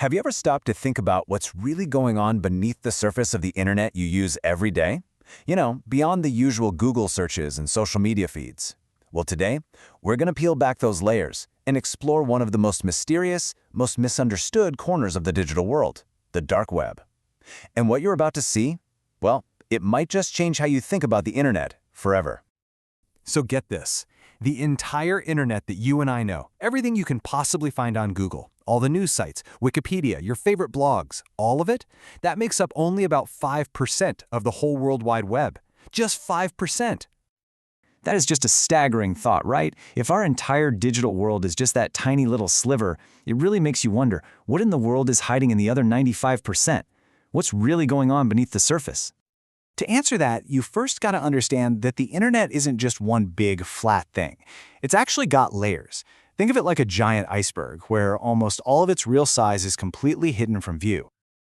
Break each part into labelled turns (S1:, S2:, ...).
S1: Have you ever stopped to think about what's really going on beneath the surface of the internet you use every day? Beyond the usual Google searches and social media feeds. Well, today, we're going to peel back those layers and explore one of the most mysterious, most misunderstood corners of the digital world, the dark web. And what you're about to see, well, it might just change how you think about the internet forever.
S2: So get this, the entire internet that you and I know, everything you can possibly find on Google, all the news sites, Wikipedia, your favorite blogs, all of it, that makes up only about 5% of the whole World Wide Web. Just 5%.
S1: That is just a staggering thought, right? If our entire digital world is just that tiny little sliver, it really makes you wonder, what in the world is hiding in the other 95%? What's really going on beneath the surface?
S3: To answer that, you first got to understand that the internet isn't just one big, flat thing. It's actually got layers. Think of it like a giant iceberg, where almost all of its real size is completely hidden from view.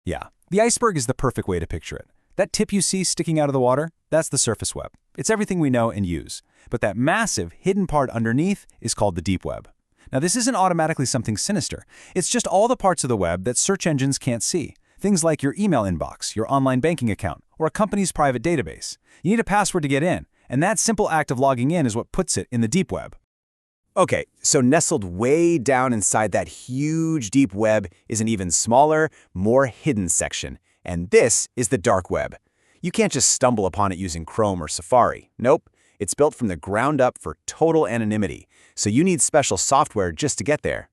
S2: Yeah, the iceberg is the perfect way to picture it. That tip you see sticking out of the water, that's the surface web. It's everything we know and use. But that massive, hidden part underneath is called the deep web. Now, this isn't automatically something sinister. It's just all the parts of the web that search engines can't see. Things like your email inbox, your online banking account, or a company's private database. You need a password to get in, and that simple act of logging in is what puts it in the deep web.
S1: Okay, so nestled way down inside that huge deep web is an even smaller, more hidden section, and this is the dark web. You can't just stumble upon it using Chrome or Safari. Nope, it's built from the ground up for total anonymity, so you need special software just to get there.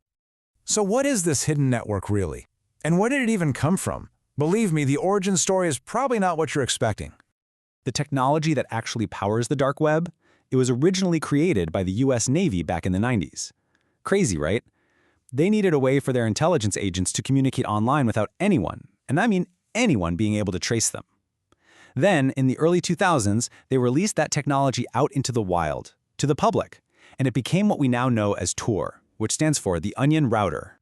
S4: So what is this hidden network really? And where did it even come from? Believe me, the origin story is probably not what you're expecting.
S2: The technology that actually powers the dark web, it was originally created by the US Navy back in the 90s. Crazy, right? They needed a way for their intelligence agents to communicate online without anyone, and I mean anyone, being able to trace them. Then, in the early 2000s, they released that technology out into the wild, to the public, and it became what we now know as Tor, which stands for the Onion Router.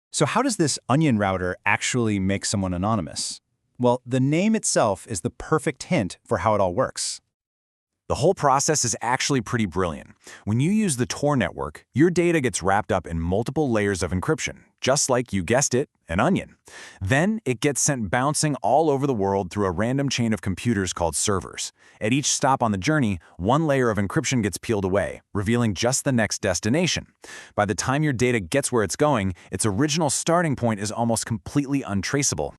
S3: So how does this onion router actually make someone anonymous? Well, the name itself is the perfect hint for how it all works.
S1: The whole process is actually pretty brilliant. When you use the Tor network, your data gets wrapped up in multiple layers of encryption, just like, you guessed it, an onion. Then it gets sent bouncing all over the world through a random chain of computers called servers. At each stop on the journey, one layer of encryption gets peeled away, revealing just the next destination. By the time your data gets where it's going, its original starting point is almost completely untraceable.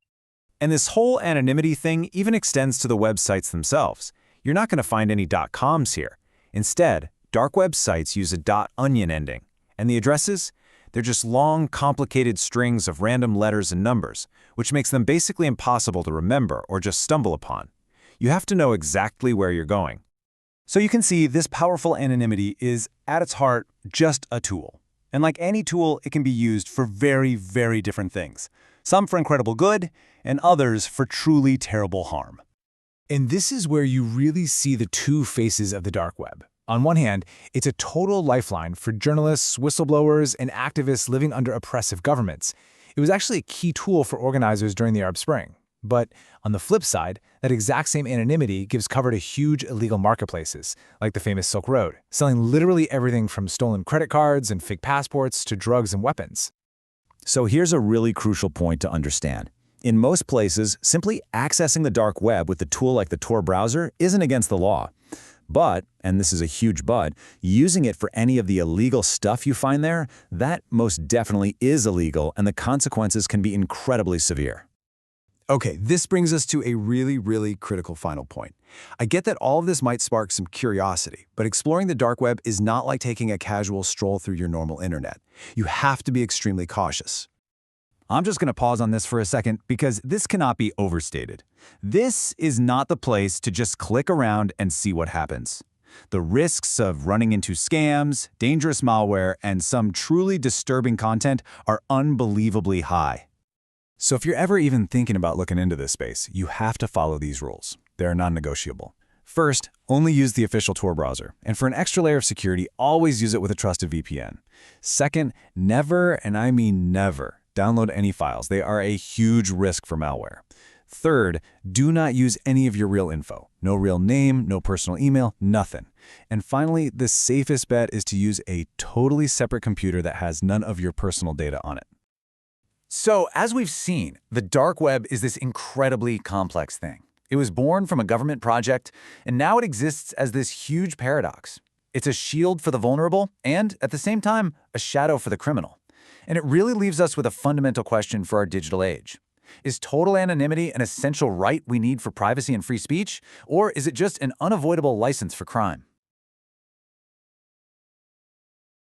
S2: And this whole anonymity thing even extends to the websites themselves. You're not going to find any .coms here. Instead, dark web sites use a .onion ending. And the addresses? They're just long, complicated strings of random letters and numbers, which makes them basically impossible to remember or just stumble upon. You have to know exactly where you're going. So you can see this powerful anonymity is, at its heart, just a tool. And like any tool, it can be used for very, very different things. Some for incredible good, and others for truly terrible harm.
S4: And this is where you really see the two faces of the dark web. On one hand, it's a total lifeline for journalists, whistleblowers, and activists living under oppressive governments. It was actually a key tool for organizers during the Arab Spring. But on the flip side, that exact same anonymity gives cover to huge illegal marketplaces, like the famous Silk Road, selling literally everything from stolen credit cards and fake passports to drugs and weapons.
S1: So here's a really crucial point to understand. In most places, simply accessing the dark web with a tool like the Tor browser isn't against the law. But, and this is a huge but, using it for any of the illegal stuff you find there, that most definitely is illegal, and the consequences can be incredibly severe.
S2: Okay, this brings us to a really, really critical final point. I get that all of this might spark some curiosity, but exploring the dark web is not like taking a casual stroll through your normal internet. You have to be extremely cautious. I'm just going to pause on this for a second because this cannot be overstated. This is not the place to just click around and see what happens. The risks of running into scams, dangerous malware, and some truly disturbing content are unbelievably high. So if you're ever even thinking about looking into this space, you have to follow these rules. They're non-negotiable. First, only use the official Tor browser. And for an extra layer of security, always use it with a trusted VPN. Second, never, and I mean never, download any files. They are a huge risk for malware. Third, do not use any of your real info. No real name, no personal email, nothing. And finally, the safest bet is to use a totally separate computer that has none of your personal data on it.
S1: So, as we've seen, the dark web is this incredibly complex thing. It was born from a government project, and now it exists as this huge paradox. It's a shield for the vulnerable and, at the same time, a shadow for the criminal. And it really leaves us with a fundamental question for our digital age. Is total anonymity an essential right we need for privacy and free speech, or is it just an unavoidable license for crime?